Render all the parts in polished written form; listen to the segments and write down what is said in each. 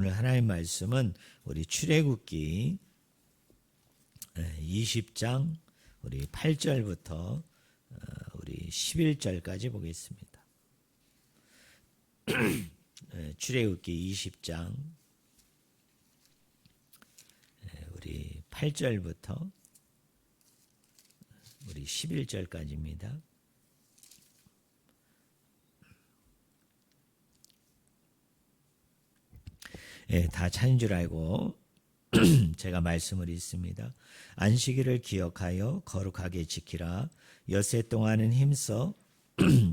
오늘 하나님 말씀은 우리 출애굽기 20장 우리 8절부터 우리 11절까지 보겠습니다. 출애굽기 20장 우리 8절부터 우리 11절까지입니다. 다 찾은 줄 알고 제가 말씀을 읽습니다. 안식일을 기억하여 거룩하게 지키라. 엿새 동안은 힘써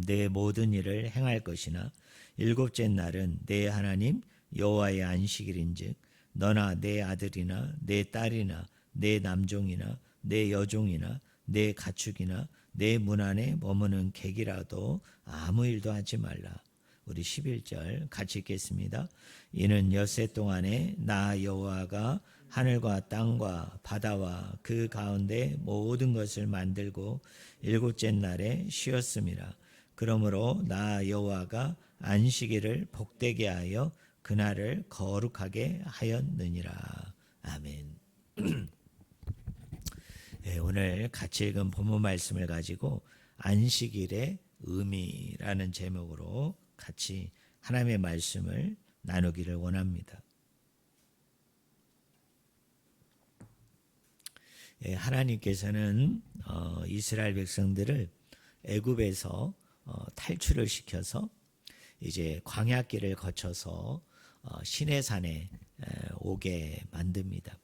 내 모든 일을 행할 것이나 일곱째 날은 내 하나님 여호와의 안식일인즉 너나 내 아들이나 내 딸이나 내 남종이나 내 여종이나 내 가축이나 내 문 안에 머무는 객이라도 아무 일도 하지 말라. 우리 11절 같이 읽겠습니다. 이는 엿새 동안에 나 여호와가 하늘과 땅과 바다와 그 가운데 모든 것을 만들고 일곱째 날에 쉬었음이라. 그러므로 나 여호와가 안식일을 복되게 하여 그날을 거룩하게 하였느니라. 아멘. 오늘 같이 읽은 본문 말씀을 가지고 안식일의 의미라는 제목으로 같이 하나님의 말씀을 나누기를 원합니다. 하나님께서는 이스라엘 백성들을 애굽에서 탈출을 시켜서 이제 광야길을 거쳐서 시내산에 오게 만듭니다.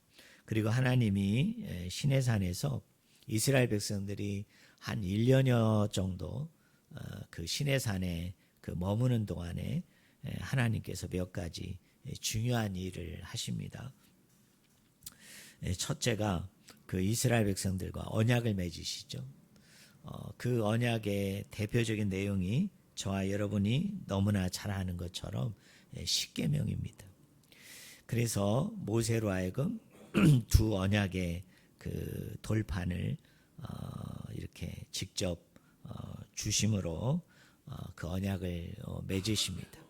그리고 하나님이 시내산에서 이스라엘 백성들이 한 1년여 정도 그 시내산에 그 머무는 동안에 하나님께서 몇 가지 중요한 일을 하십니다. 첫째가 그 이스라엘 백성들과 언약을 맺으시죠. 그 언약의 대표적인 내용이 저와 여러분이 너무나 잘 아는 것처럼 십계명입니다. 그래서 모세로 하여금 두 언약의 그 돌판을 이렇게 직접 주심으로 그 언약을 맺으십니다.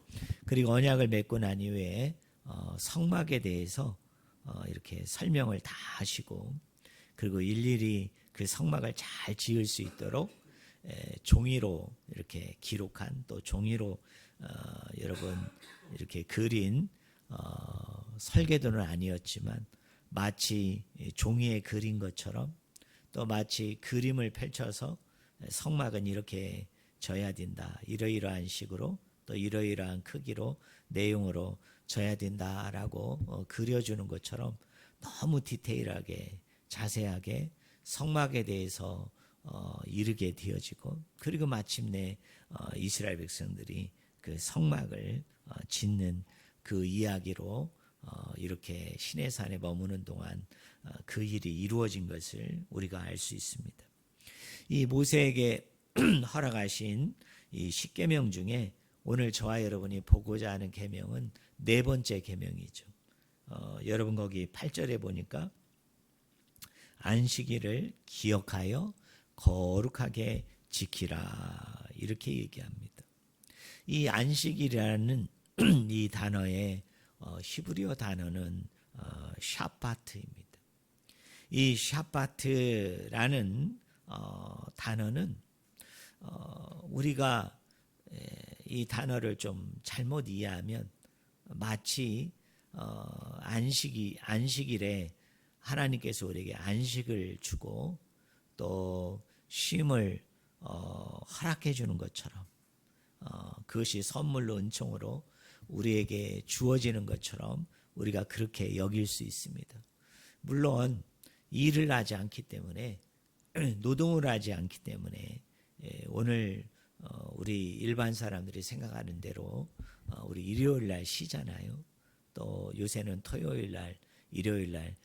그리고 언약을 맺고 난 이후에 성막에 대해서 이렇게 설명을 다 하시고 그리고 일일이 그 성막을 잘 지을 수 있도록 종이로 이렇게 기록한 또 종이로 여러분 이렇게 그린 설계도는 아니었지만 마치 종이에 그린 것처럼 또 마치 그림을 펼쳐서 성막은 이렇게 져야 된다. 이러이러한 식으로 또 이러이러한 크기로 내용으로 져야 된다라고 그려주는 것처럼 너무 디테일하게 자세하게 성막에 대해서 이르게 되어지고 그리고 마침내 이스라엘 백성들이 그 성막을 짓는 그 이야기로 이렇게 시내산에 머무는 동안 그 일이 이루어진 것을 우리가 알 수 있습니다. 이 모세에게 허락하신 이 십계명 중에 오늘 저와 여러분이 보고자 하는 계명은 네 번째 계명이죠. 여러분 거기 8절에 보니까 안식일을 기억하여 거룩하게 지키라 이렇게 얘기합니다. 이 안식일이라는 이 단어의 히브리어 단어는 샤바트입니다. 이 샤바트라는 단어는 우리가 이 단어를 좀 잘못 이해하면 마치 안식일에 하나님께서 우리에게 안식을 주고 또 쉼을 허락해 주는 것처럼 그것이 선물로 은총으로 우리에게 주어지는 것처럼 우리가 그렇게 여길 수 있습니다. 물론 일을 하지 않기 때문에 노동을 하지 않기 때문에 오늘 우리 일반 사람들이 생각하는 대로 우리 일요일 날 쉬잖아요. 또 요새는 토요일 날, 일요일 날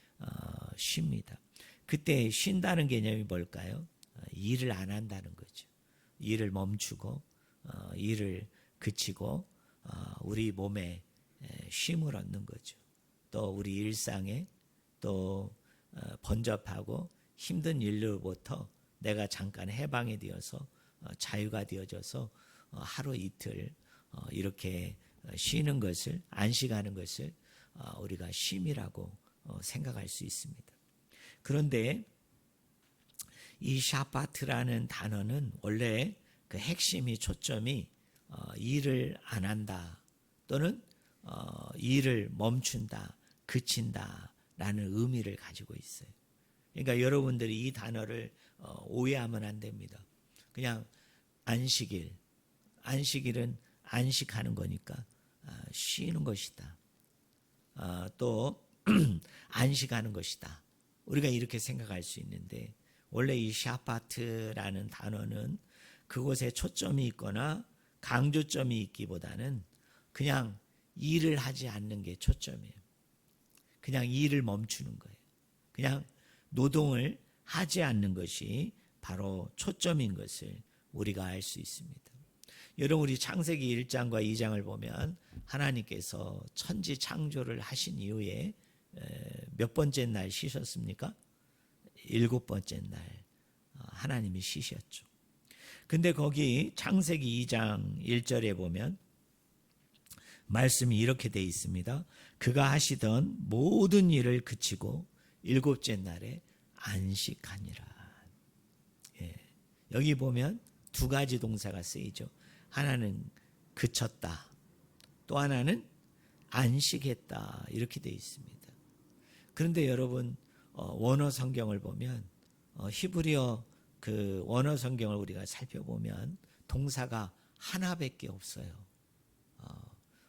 쉽니다. 그때 쉰다는 개념이 뭘까요? 일을 안 한다는 거죠. 일을 멈추고 일을 그치고 우리 몸에 쉼을 얻는 거죠. 또 우리 일상에 또 번잡하고 힘든 일로부터 내가 잠깐 해방이 되어서 자유가 되어져서 하루 이틀 이렇게 쉬는 것을 안식하는 것을 우리가 쉼이라고 생각할 수 있습니다. 그런데 이 샤바트라는 단어는 원래 그 핵심이 초점이 일을 안 한다 또는 일을 멈춘다, 그친다라는 의미를 가지고 있어요. 그러니까 여러분들이 이 단어를 오해하면 안 됩니다. 그냥 안식일은 안식하는 거니까 쉬는 것이다. 또 안식하는 것이다. 우리가 이렇게 생각할 수 있는데 원래 이 샤바트라는 단어는 그곳에 초점이 있거나 강조점이 있기보다는 그냥 일을 하지 않는 게 초점이에요. 그냥 일을 멈추는 거예요. 그냥 노동을 하지 않는 것이 바로 초점인 것을 우리가 알 수 있습니다. 여러분 우리 창세기 1장과 2장을 보면 하나님께서 천지 창조를 하신 이후에 몇 번째 날 쉬셨습니까? 7번째 날 하나님이 쉬셨죠. 근데 거기 창세기 2장 1절에 보면 말씀이 이렇게 돼 있습니다. 그가 하시던 모든 일을 그치고 7째 날에 안식하니라. 여기 보면 두 가지 동사가 쓰이죠. 하나는 그쳤다. 또 하나는 안식했다. 이렇게 되어 있습니다. 그런데 여러분 원어 성경을 보면 히브리어 그 원어 성경을 우리가 살펴보면 동사가 하나밖에 없어요.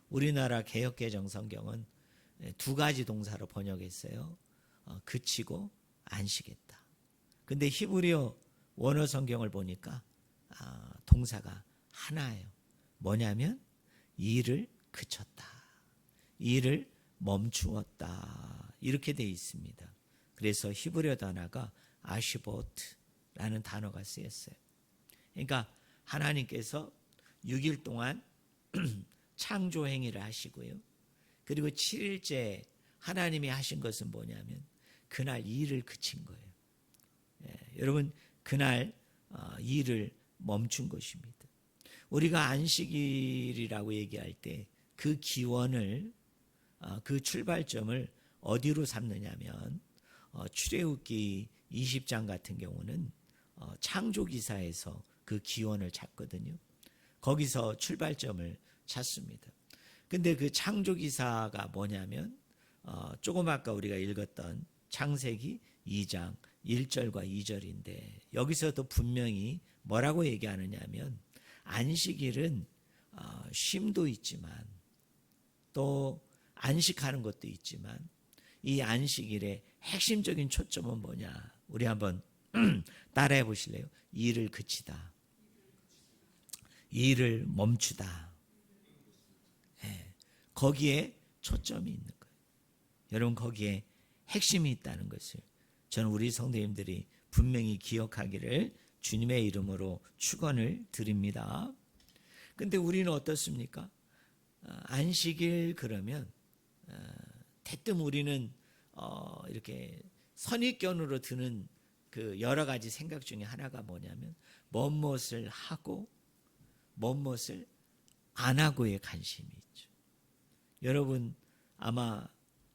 우리나라 개역개정 성경은 두 가지 동사로 번역했어요. 그치고 안식했다. 근데 히브리어 원어 성경을 보니까 동사가 하나예요. 뭐냐면 일을 그쳤다. 일을 멈추었다. 이렇게 되어 있습니다. 그래서 히브리어 단어가 아시보트라는 단어가 쓰였어요. 그러니까 하나님께서 6일 동안 창조 행위를 하시고요. 그리고 7일째 하나님이 하신 것은 뭐냐면 그날 일을 그친 거예요. 여러분 그날 일을 멈춘 것입니다. 우리가 안식일이라고 얘기할 때 그 기원을 그 출발점을 어디로 삼느냐면 출애굽기 20장 같은 경우는 창조기사에서 그 기원을 찾거든요. 거기서 출발점을 찾습니다. 근데 그 창조기사가 뭐냐면 조금 아까 우리가 읽었던 창세기 2장 1절과 2절인데 여기서도 분명히 뭐라고 얘기하느냐 하면 안식일은 쉼도 있지만 또 안식하는 것도 있지만 이 안식일의 핵심적인 초점은 뭐냐? 우리 한번 따라해 보실래요? 일을 그치다. 일을 멈추다. 거기에 초점이 있는 거예요. 여러분 거기에 핵심이 있다는 것을 저는 우리 성도님들이 분명히 기억하기를 주님의 이름으로 축원을 드립니다. 근데 우리는 어떻습니까? 안식일 그러면 대뜸 우리는 이렇게 선입견으로 드는 그 여러 가지 생각 중에 하나가 뭐냐면 무엇을 하고 무엇을 안 하고의 관심이 있죠. 여러분 아마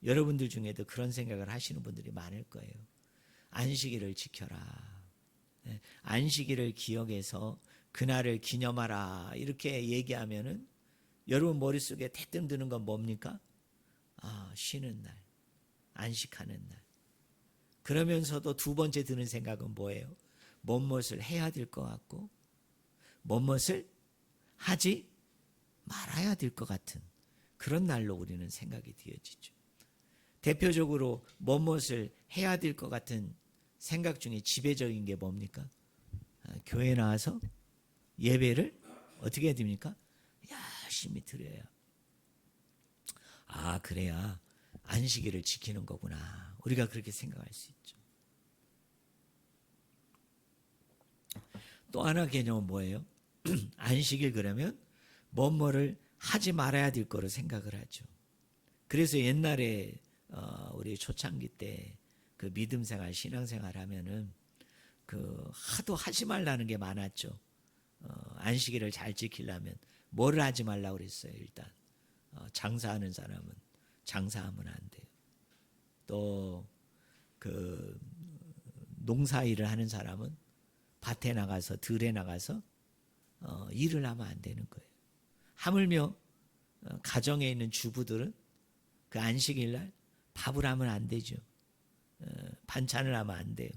여러분들 중에도 그런 생각을 하시는 분들이 많을 거예요. 안식일을 지켜라. 안식일을 기억해서 그날을 기념하라. 이렇게 얘기하면은 여러분 머릿속에 대뜸 드는 건 뭡니까? 쉬는 날, 안식하는 날. 그러면서도 두 번째 드는 생각은 뭐예요? 무엇을 해야 될 것 같고 무엇을 하지 말아야 될 것 같은 그런 날로 우리는 생각이 되어지죠. 대표적으로 무엇을 해야 될 것 같은 생각 중에 지배적인 게 뭡니까? 교회 나와서 예배를 어떻게 해야 됩니까? 열심히 드려야. 그래야 안식일을 지키는 거구나. 우리가 그렇게 생각할 수 있죠. 또 하나 개념은 뭐예요? 안식일 그러면 뭐를 하지 말아야 될 거로 생각을 하죠. 그래서 옛날에 우리 초창기 때 그 믿음생활, 신앙생활 하면은 그 하도 하지 말라는 게 많았죠. 안식일을 잘 지키려면 뭐를 하지 말라고 그랬어요. 일단 장사하는 사람은 장사하면 안 돼요. 또 그 농사일을 하는 사람은 밭에 나가서 들에 나가서 일을 하면 안 되는 거예요. 하물며 가정에 있는 주부들은 그 안식일 날 밥을 하면 안 되죠. 반찬을 하면 안 돼요.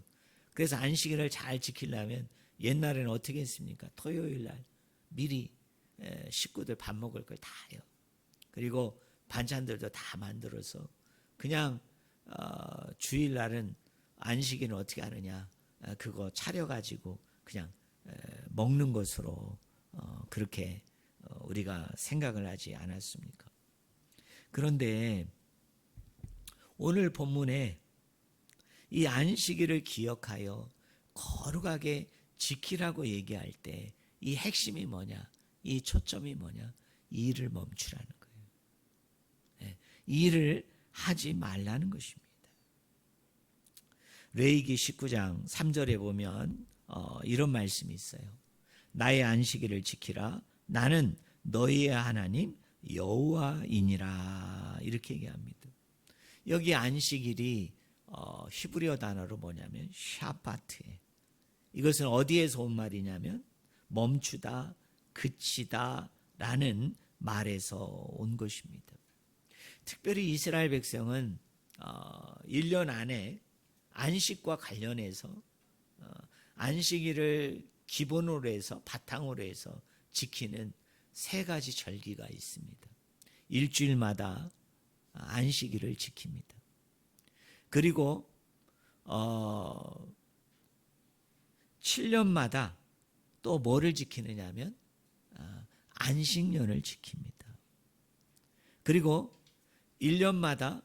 그래서 안식일을 잘 지키려면 옛날에는 어떻게 했습니까? 토요일 날 미리 식구들 밥 먹을 걸 다 해요. 그리고 반찬들도 다 만들어서 그냥 주일날은 안식일은 어떻게 하느냐, 그거 차려가지고 그냥 먹는 것으로 그렇게 우리가 생각을 하지 않았습니까? 그런데 오늘 본문에 이 안식일을 기억하여 거룩하게 지키라고 얘기할 때 이 핵심이 뭐냐, 이 초점이 뭐냐, 이 일을 멈추라는 거예요. 이 일을 하지 말라는 것입니다. 레위기 19장 3절에 보면 이런 말씀이 있어요. 나의 안식일을 지키라. 나는 너희의 하나님 여호와이니라. 이렇게 얘기합니다. 여기 안식일이 히브리어 단어로 뭐냐면 샤바트예요. 이것은 어디에서 온 말이냐면 멈추다, 그치다 라는 말에서 온 것입니다. 특별히 이스라엘 백성은 1년 안에 안식과 관련해서 안식일을 기본으로 해서 바탕으로 해서 지키는 3가지 절기가 있습니다. 일주일마다 안식일을 지킵니다. 그리고 7년마다 또 뭐를 지키느냐 하면 안식년을 지킵니다. 그리고 1년마다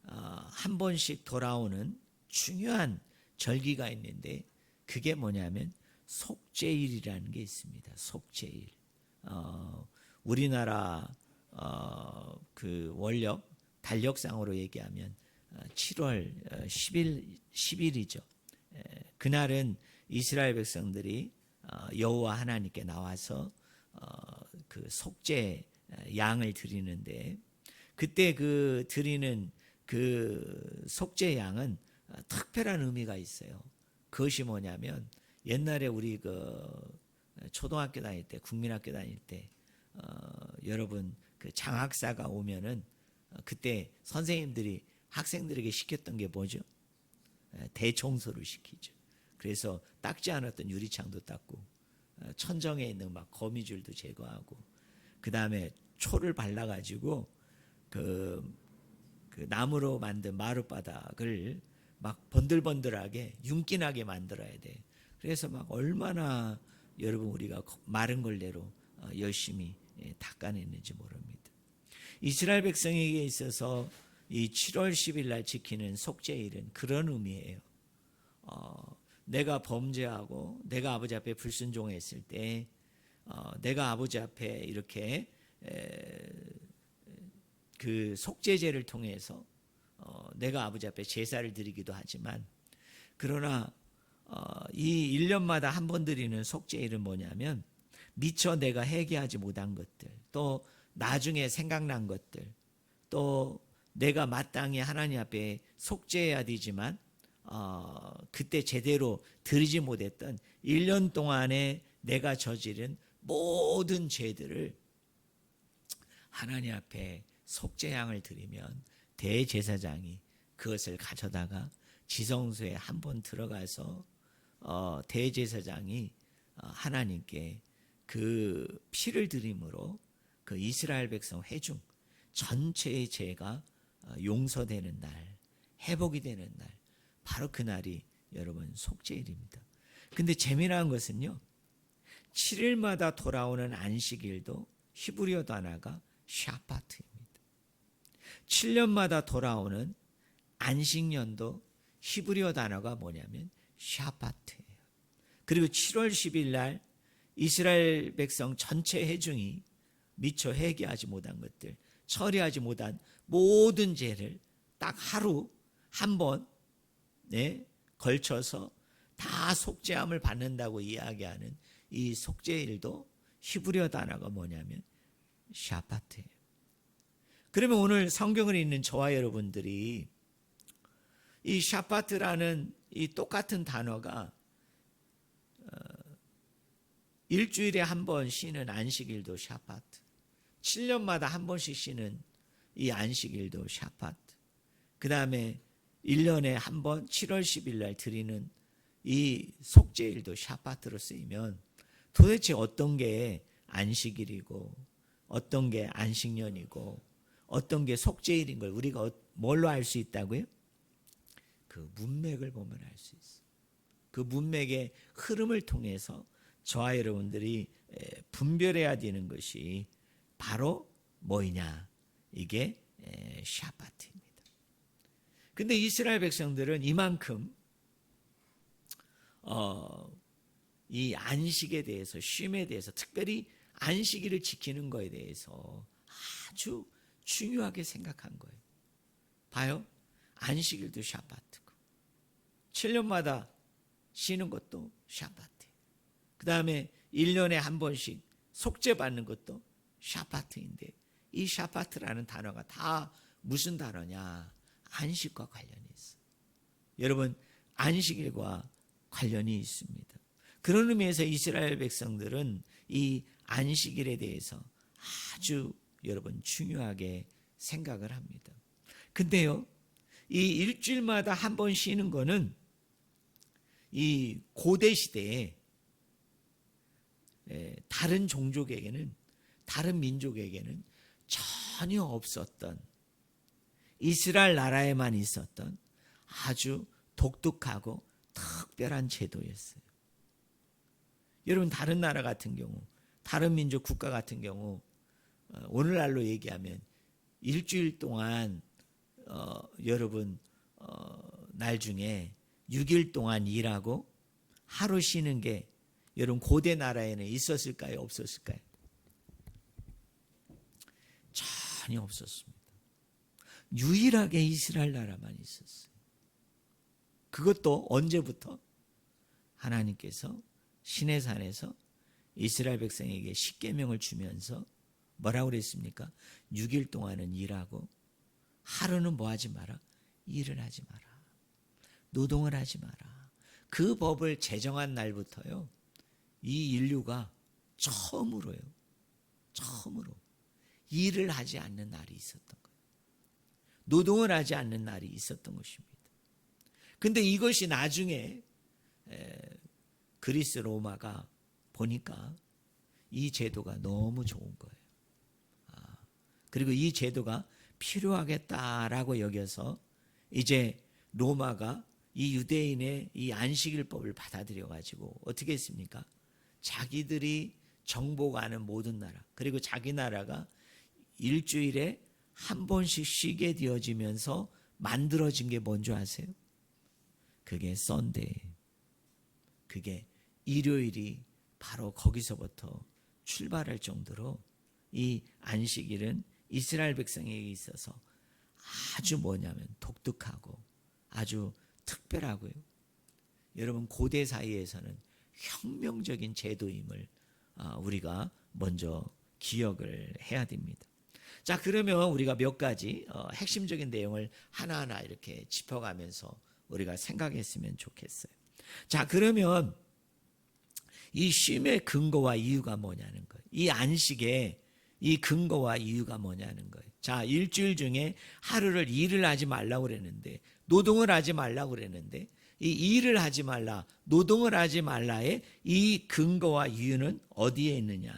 한 번씩 돌아오는 중요한 절기가 있는데 그게 뭐냐면 속죄일이라는 게 있습니다. 속죄일. 우리나라 그 원력 달력상으로 얘기하면 7월 10일이죠. 그날은 이스라엘 백성들이 여호와 하나님께 나와서 그 속죄 양을 드리는데 그때 그 드리는 그 속죄 양은 특별한 의미가 있어요. 그것이 뭐냐면 옛날에 우리 그 초등학교 다닐 때, 국민학교 다닐 때 여러분 그 장학사가 오면은 그때 선생님들이 학생들에게 시켰던 게 뭐죠? 대청소를 시키죠. 그래서 닦지 않았던 유리창도 닦고 천정에 있는 막 거미줄도 제거하고 그 다음에 초를 발라가지고 그 나무로 만든 마룻바닥을 막 번들번들하게 윤기나게 만들어야 돼. 그래서 막 얼마나 여러분 우리가 마른 걸레로 열심히 닦아냈는지 모릅니다. 이스라엘 백성에게 있어서 이 7월 10일 날 지키는 속죄일은 그런 의미예요. 내가 범죄하고 내가 아버지 앞에 불순종했을 때 내가 아버지 앞에 이렇게 그 속죄제를 통해서 내가 아버지 앞에 제사를 드리기도 하지만 그러나 이 1년마다 한 번 드리는 속죄일은 뭐냐면 미처 내가 회개하지 못한 것들 또 나중에 생각난 것들 또 내가 마땅히 하나님 앞에 속죄해야 되지만 그때 제대로 드리지 못했던 1년 동안에 내가 저지른 모든 죄들을 하나님 앞에 속죄양을 드리면 대제사장이 그것을 가져다가 지성소에 한번 들어가서 대제사장이 하나님께 그 피를 드림으로 그 이스라엘 백성 회중 전체의 죄가 용서되는 날, 회복이 되는 날, 바로 그날이 여러분 속죄일입니다. 근데 재미난 것은요, 7일마다 돌아오는 안식일도 히브리어 단어가 샤바트입니다. 7년마다 돌아오는 안식년도 히브리어 단어가 뭐냐면 샤바트예요. 그리고 7월 10일 날 이스라엘 백성 전체 회중이 미처 회개하지 못한 것들, 처리하지 못한 모든 죄를 딱 하루 한 번 걸쳐서 다 속죄함을 받는다고 이야기하는 이 속죄일도 히브리어 단어가 뭐냐면 샤바트예요. 그러면 오늘 성경을 읽는 저와 여러분들이 이 샤바트라는 이 똑같은 단어가 일주일에 한 번 쉬는 안식일도 샤바트, 7년마다 한 번씩 쉬는 이 안식일도 샤바트, 그 다음에 1년에 한 번 7월 10일 날 드리는 이 속죄일도 샤바트로 쓰이면 도대체 어떤 게 안식일이고 어떤 게 안식년이고 어떤 게 속죄일인 걸 우리가 뭘로 알 수 있다고요? 그 문맥을 보면 알 수 있어요. 그 문맥의 흐름을 통해서 저와 여러분들이 분별해야 되는 것이 바로 뭐이냐? 이게 샤바트입니다. 근데 이스라엘 백성들은 이만큼 이 안식에 대해서, 쉼에 대해서, 특별히 안식일을 지키는 거에 대해서 아주 중요하게 생각한 거예요. 봐요. 안식일도 샤바트고 7년마다 쉬는 것도 샤바트. 그 다음에 1년에 한 번씩 속죄받는 것도 샤바트인데 이 샤바트라는 단어가 다 무슨 단어냐? 안식과 관련이 있어요. 여러분, 안식일과 관련이 있습니다. 그런 의미에서 이스라엘 백성들은 이 안식일에 대해서 아주 여러분 중요하게 생각을 합니다. 근데요, 이 일주일마다 한 번 쉬는 거는 이 고대 시대에 다른 종족에게는, 다른 민족에게는 전혀 없었던, 이스라엘 나라에만 있었던 아주 독특하고 특별한 제도였어요. 여러분, 다른 나라 같은 경우, 다른 민족 국가 같은 경우 오늘날로 얘기하면 일주일 동안 여러분 날 중에 6일 동안 일하고 하루 쉬는 게 여러분 고대 나라에는 있었을까요? 없었을까요? 전혀 없었습니다. 유일하게 이스라엘 나라만 있었어요. 그것도 언제부터? 하나님께서 시내산에서 이스라엘 백성에게 십계명을 주면서 뭐라고 그랬습니까? 6일 동안은 일하고 하루는 뭐 하지 마라? 일을 하지 마라. 노동을 하지 마라. 그 법을 제정한 날부터요, 이 인류가 처음으로 일을 하지 않는 날이 있었던 거예요. 노동을 하지 않는 날이 있었던 것입니다. 근데 이것이 나중에 그리스 로마가 보니까 이 제도가 너무 좋은 거예요. 그리고 이 제도가 필요하겠다라고 여겨서 이제 로마가 이 유대인의 이 안식일법을 받아들여 가지고 어떻게 했습니까? 자기들이 정복하는 모든 나라, 그리고 자기 나라가 일주일에 한 번씩 쉬게 되어지면서 만들어진 게 뭔지 아세요? 그게 썬데이, 그게 일요일이 바로 거기서부터 출발할 정도로 이 안식일은 이스라엘 백성에게 있어서 아주 뭐냐면 독특하고 아주 특별하고요. 여러분, 고대 사이에서는 혁명적인 제도임을 우리가 먼저 기억을 해야 됩니다. 자, 그러면 우리가 몇 가지 핵심적인 내용을 하나하나 이렇게 짚어가면서 우리가 생각했으면 좋겠어요. 자, 그러면 이 쉼의 근거와 이유가 뭐냐는 거예요. 이 안식의 이 근거와 이유가 뭐냐는 거예요. 자, 일주일 중에 하루를 일을 하지 말라고 그랬는데, 노동을 하지 말라고 그랬는데, 이 일을 하지 말라, 노동을 하지 말라의 이 근거와 이유는 어디에 있느냐?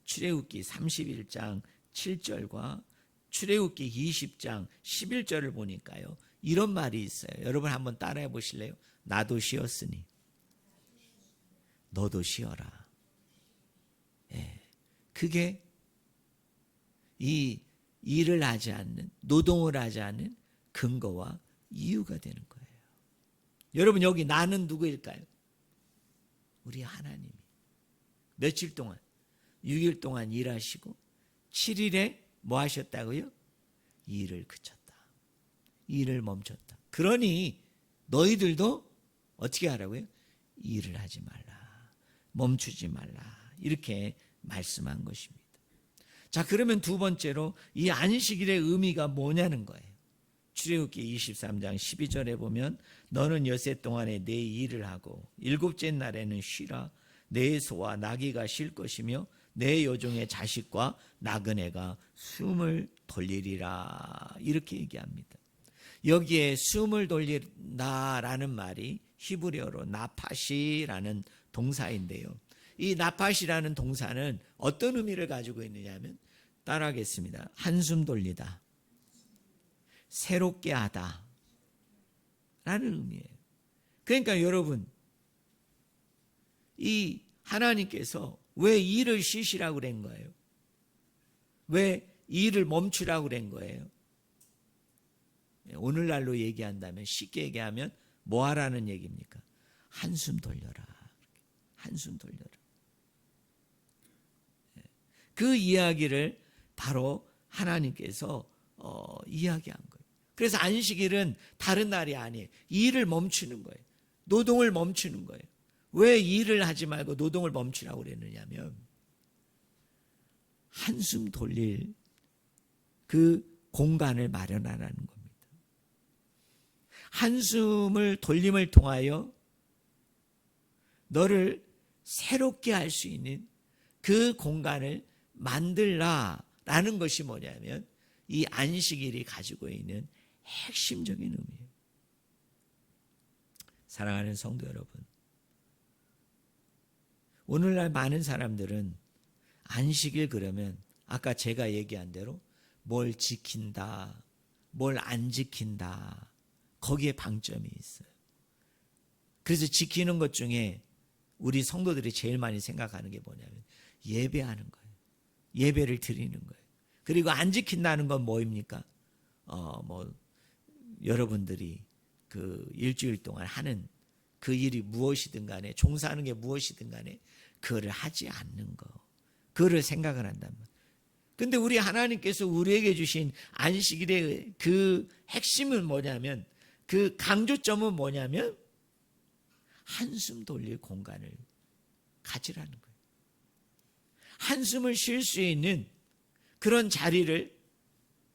출애굽기 31장 7절과 출애굽기 20장 11절을 보니까요, 이런 말이 있어요. 여러분 한번 따라해 보실래요? 나도 쉬었으니 너도 쉬어라. 그게 이 일을 하지 않는, 노동을 하지 않는 근거와 이유가 되는 거예요. 여러분, 여기 나는 누구일까요? 우리 하나님이 며칠 동안, 6일 동안 일하시고 7일에 뭐 하셨다고요? 일을 그쳤다. 일을 멈췄다. 그러니 너희들도 어떻게 하라고요? 일을 하지 말라. 멈추지 말라. 이렇게 말씀한 것입니다. 자, 그러면 두 번째로 이 안식일의 의미가 뭐냐는 거예요. 출애굽기 23장 12절에 보면 너는 엿새 동안에 내 일을 하고 일곱째 날에는 쉬라. 내 소와 나귀가 쉴 것이며 내 여종의 자식과 나그네가 숨을 돌리리라. 이렇게 얘기합니다. 여기에 숨을 돌린다라는 말이 히브리어로 나파시라는 동사인데요. 이 나파시라는 동사는 어떤 의미를 가지고 있느냐면 따라하겠습니다. 한숨 돌리다, 새롭게 하다 라는 의미예요. 그러니까 여러분, 이 하나님께서 왜 일을 쉬시라고 그런 거예요? 왜 일을 멈추라고 그런 거예요? 오늘날로 얘기한다면, 쉽게 얘기하면 뭐 하라는 얘기입니까? 한숨 돌려라. 한숨 돌려라. 그 이야기를 바로 하나님께서 이야기한 거예요. 그래서 안식일은 다른 날이 아니에요. 일을 멈추는 거예요. 노동을 멈추는 거예요. 왜 일을 하지 말고 노동을 멈추라고 그랬느냐면 한숨 돌릴 그 공간을 마련하라는 겁니다. 한숨을 돌림을 통하여 너를 새롭게 할 수 있는 그 공간을 만들라라는 것이 뭐냐면 이 안식일이 가지고 있는 핵심적인 의미예요. 사랑하는 성도 여러분, 오늘날 많은 사람들은 안식일 그러면 아까 제가 얘기한 대로 뭘 지킨다, 뭘 안 지킨다, 거기에 방점이 있어요. 그래서 지키는 것 중에 우리 성도들이 제일 많이 생각하는 게 뭐냐면 예배하는 거예요. 예배를 드리는 거예요. 그리고 안 지킨다는 건 뭐입니까? 여러분들이 그 일주일 동안 하는 그 일이 무엇이든 간에, 종사하는 게 무엇이든 간에 그거를 하지 않는 거, 그거를 생각을 한단 말이에요. 근데 우리 하나님께서 우리에게 주신 안식일의 그 핵심은 뭐냐면, 그 강조점은 뭐냐면 한숨 돌릴 공간을 가지라는 거예요. 한숨을 쉴 수 있는 그런 자리를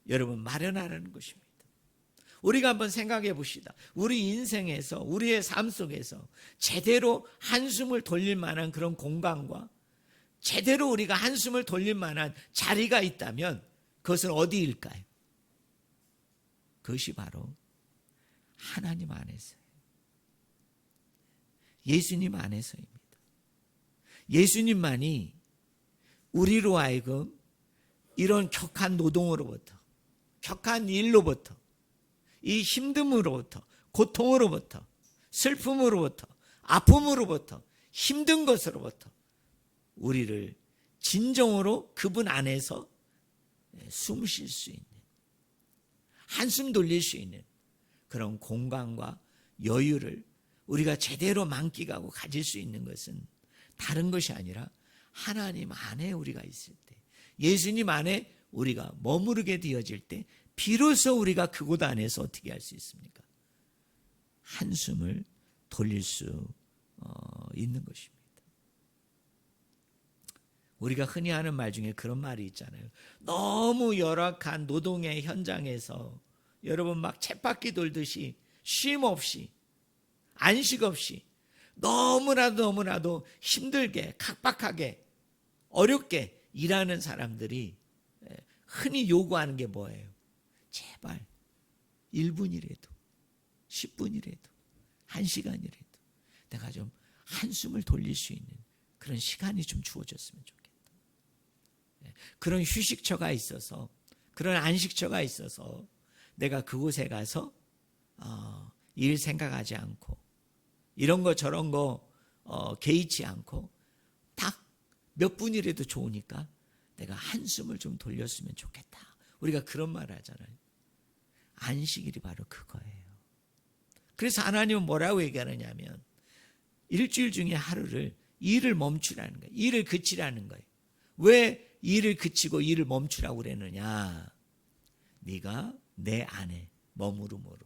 여러분 마련하라는 것입니다. 우리가 한번 생각해 봅시다. 우리 인생에서, 우리의 삶 속에서 제대로 한숨을 돌릴 만한 그런 공간과 제대로 우리가 한숨을 돌릴 만한 자리가 있다면 그것은 어디일까요? 그것이 바로 하나님 안에서예요. 예수님 안에서입니다. 예수님만이 우리로 하여금 이런 격한 노동으로부터, 격한 일로부터, 이 힘듦으로부터, 고통으로부터, 슬픔으로부터, 아픔으로부터, 힘든 것으로부터 우리를 진정으로 그분 안에서 숨 쉴 수 있는, 한숨 돌릴 수 있는 그런 공간과 여유를 우리가 제대로 만끽하고 가질 수 있는 것은 다른 것이 아니라 하나님 안에 우리가 있을 때, 예수님 안에 우리가 머무르게 되어질 때 비로소 우리가 그곳 안에서 어떻게 할 수 있습니까? 한숨을 돌릴 수 있는 것입니다. 우리가 흔히 하는 말 중에 그런 말이 있잖아요. 너무 열악한 노동의 현장에서 여러분 막 쳇바퀴 돌듯이 쉼 없이, 안식 없이 너무나도 힘들게, 각박하게, 어렵게 일하는 사람들이 흔히 요구하는 게 뭐예요? 제발 1분이라도, 10분이라도, 1시간이라도 내가 좀 한숨을 돌릴 수 있는 그런 시간이 좀 주어졌으면 좋겠다. 그런 휴식처가 있어서, 그런 안식처가 있어서 내가 그곳에 가서 일 생각하지 않고 이런 거 저런 거 개의치 않고 딱 몇 분이라도 좋으니까 내가 한숨을 좀 돌렸으면 좋겠다. 우리가 그런 말을 하잖아요. 안식일이 바로 그거예요. 그래서 하나님은 뭐라고 얘기하느냐면 일주일 중에 하루를 일을 멈추라는 거예요. 일을 그치라는 거예요. 왜 일을 그치고 일을 멈추라고 그랬느냐? 네가 내 안에 머무름으로,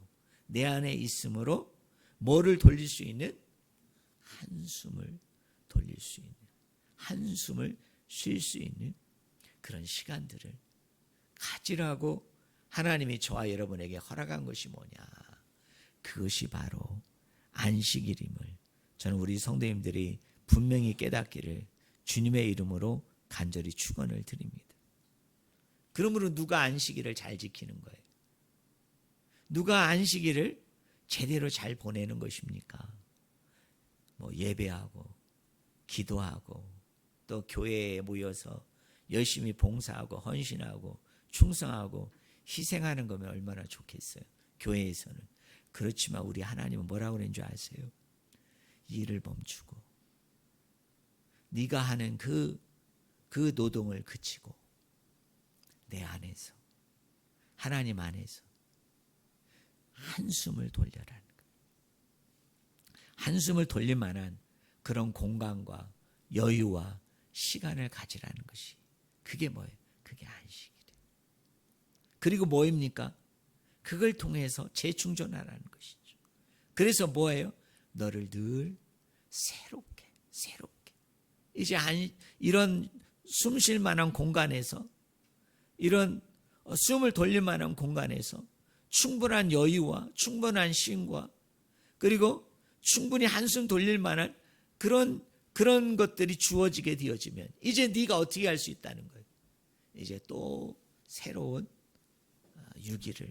내 안에 있음으로 뭐를 돌릴 수 있는? 한숨을 돌릴 수 있는, 한숨을 쉴 수 있는 그런 시간들을 가지라고 하나님이 저와 여러분에게 허락한 것이 뭐냐? 그것이 바로 안식일임을 저는 우리 성도님들이 분명히 깨닫기를 주님의 이름으로 간절히 축원을 드립니다. 그러므로 누가 안식일을 잘 지키는 거예요? 누가 안식일을 제대로 잘 보내는 것입니까? 예배하고 기도하고 또 교회에 모여서 열심히 봉사하고 헌신하고 충성하고 희생하는 거면 얼마나 좋겠어요. 교회에서는. 그렇지만 우리 하나님은 뭐라고 그러는 줄 아세요? 일을 멈추고 네가 하는 그 노동을 그치고 내 안에서 하나님 안에서 한숨을 돌려라는 거예요. 한숨을 돌릴 만한 그런 공간과 여유와 시간을 가지라는 것이 그게 뭐예요? 그게 안식이래요. 그리고 뭐입니까? 그걸 통해서 재충전하라는 것이죠. 그래서 뭐예요? 너를 늘 새롭게 이제 이런 숨 쉴 만한 공간에서 이런 숨을 돌릴 만한 공간에서 충분한 여유와 충분한 쉼과 그리고 충분히 한숨 돌릴 만한 그런 것들이 주어지게 되어지면 이제 네가 어떻게 할 수 있다는 거예요. 이제 또 새로운 6일을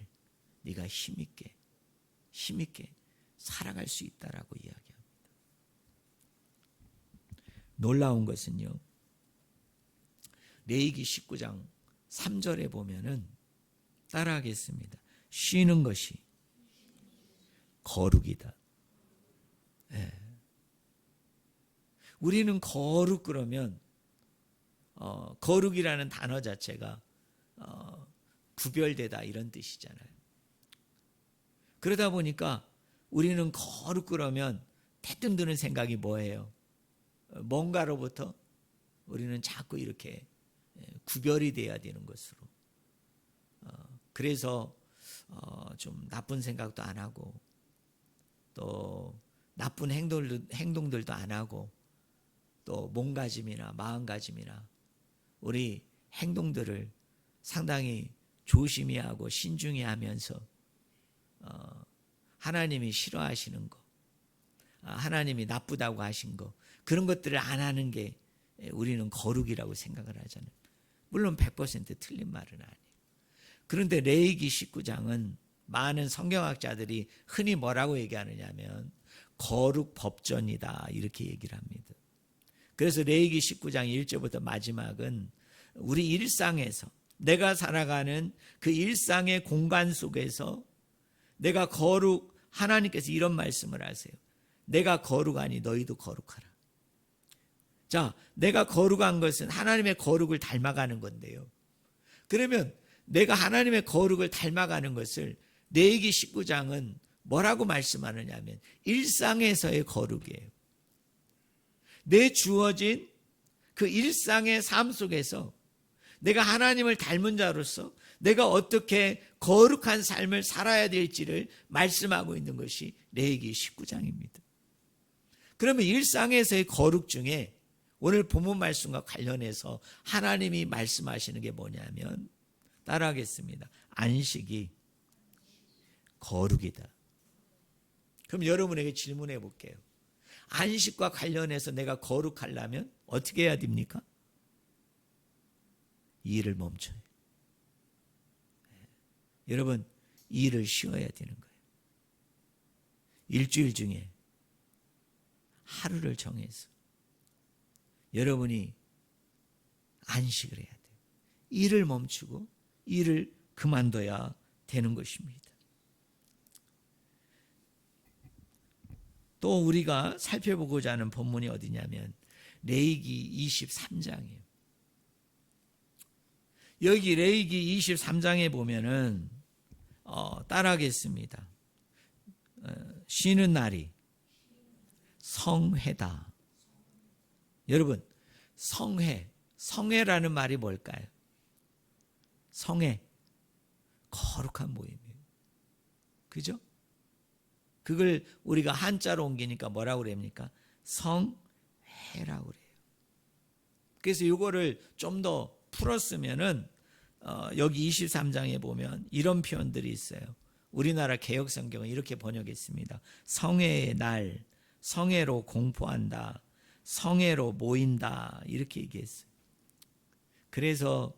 네가 힘있게 살아갈 수 있다라고 이야기합니다. 놀라운 것은요. 레위기 19장 3절에 보면은 따라하겠습니다. 쉬는 것이 거룩이다. 네. 우리는 거룩 그러면 거룩이라는 단어 자체가 구별되다 이런 뜻이잖아요. 그러다 보니까 우리는 거룩 그러면 대뜸 드는 생각이 뭐예요? 뭔가로부터 우리는 자꾸 이렇게 구별이 돼야 되는 것으로 그래서 좀 나쁜 생각도 안 하고 또 나쁜 행동들도 안 하고 또 몸가짐이나 마음가짐이나 우리 행동들을 상당히 조심히 하고 신중히 하면서 하나님이 싫어하시는 거, 하나님이 나쁘다고 하신 거 그런 것들을 안 하는 게 우리는 거룩이라고 생각을 하잖아요. 물론 100% 틀린 말은 아니에요. 그런데 레위기 19장은 많은 성경학자들이 흔히 뭐라고 얘기하느냐 하면 거룩 법전이다 이렇게 얘기를 합니다. 그래서 레위기 19장 1절부터 마지막은 우리 일상에서 내가 살아가는 그 일상의 공간 속에서 내가 하나님께서 이런 말씀을 하세요. 내가 거룩하니 너희도 거룩하라. 자, 내가 거룩한 것은 하나님의 거룩을 닮아가는 건데요. 그러면 내가 하나님의 거룩을 닮아가는 것을 레위기 19장은 뭐라고 말씀하느냐 하면 일상에서의 거룩이에요. 내 주어진 그 일상의 삶 속에서 내가 하나님을 닮은 자로서 내가 어떻게 거룩한 삶을 살아야 될지를 말씀하고 있는 것이 레위기 19장입니다. 그러면 일상에서의 거룩 중에 오늘 본문 말씀과 관련해서 하나님이 말씀하시는 게 뭐냐면 따라하겠습니다. 안식이 거룩이다. 그럼 여러분에게 질문해 볼게요. 안식과 관련해서 내가 거룩하려면 어떻게 해야 됩니까? 일을 멈춰요. 여러분, 일을 쉬어야 되는 거예요. 일주일 중에 하루를 정해서 여러분이 안식을 해야 돼요. 일을 멈추고 일을 그만둬야 되는 것입니다. 또 우리가 살펴보고자 하는 본문이 어디냐면 레위기 23장이에요. 여기 레위기 23장에 보면은 따라하겠습니다. 쉬는 날이 성회다. 여러분, 성회라는 말이 뭘까요? 성회, 거룩한 모임이에요. 그죠? 그걸 우리가 한자로 옮기니까 뭐라고 그럽니까? 성회라고 그래요. 그래서 이거를 좀 더 풀었으면은 여기 23장에 보면 이런 표현들이 있어요. 우리나라 개역성경은 이렇게 번역했습니다. 성회의 날, 성회로 공포한다, 성회로 모인다, 이렇게 얘기했어요. 그래서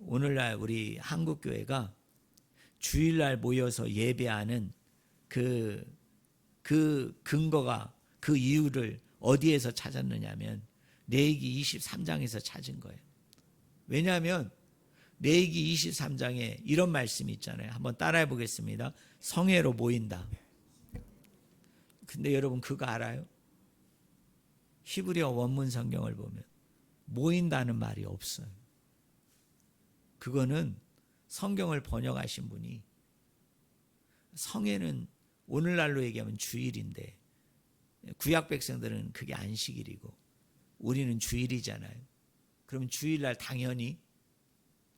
오늘날 우리 한국교회가 주일날 모여서 예배하는 그 근거가, 그 이유를 어디에서 찾았느냐면 레위기 23장에서 찾은 거예요. 왜냐하면 레위기 23장에 이런 말씀이 있잖아요. 한번 따라해 보겠습니다. 성회로 모인다. 근데 여러분 그거 알아요? 히브리어 원문 성경을 보면 모인다는 말이 없어요. 그거는 성경을 번역하신 분이 성회는 오늘날로 얘기하면 주일인데 구약 백성들은 그게 안식일이고 우리는 주일이잖아요. 그러면 주일날 당연히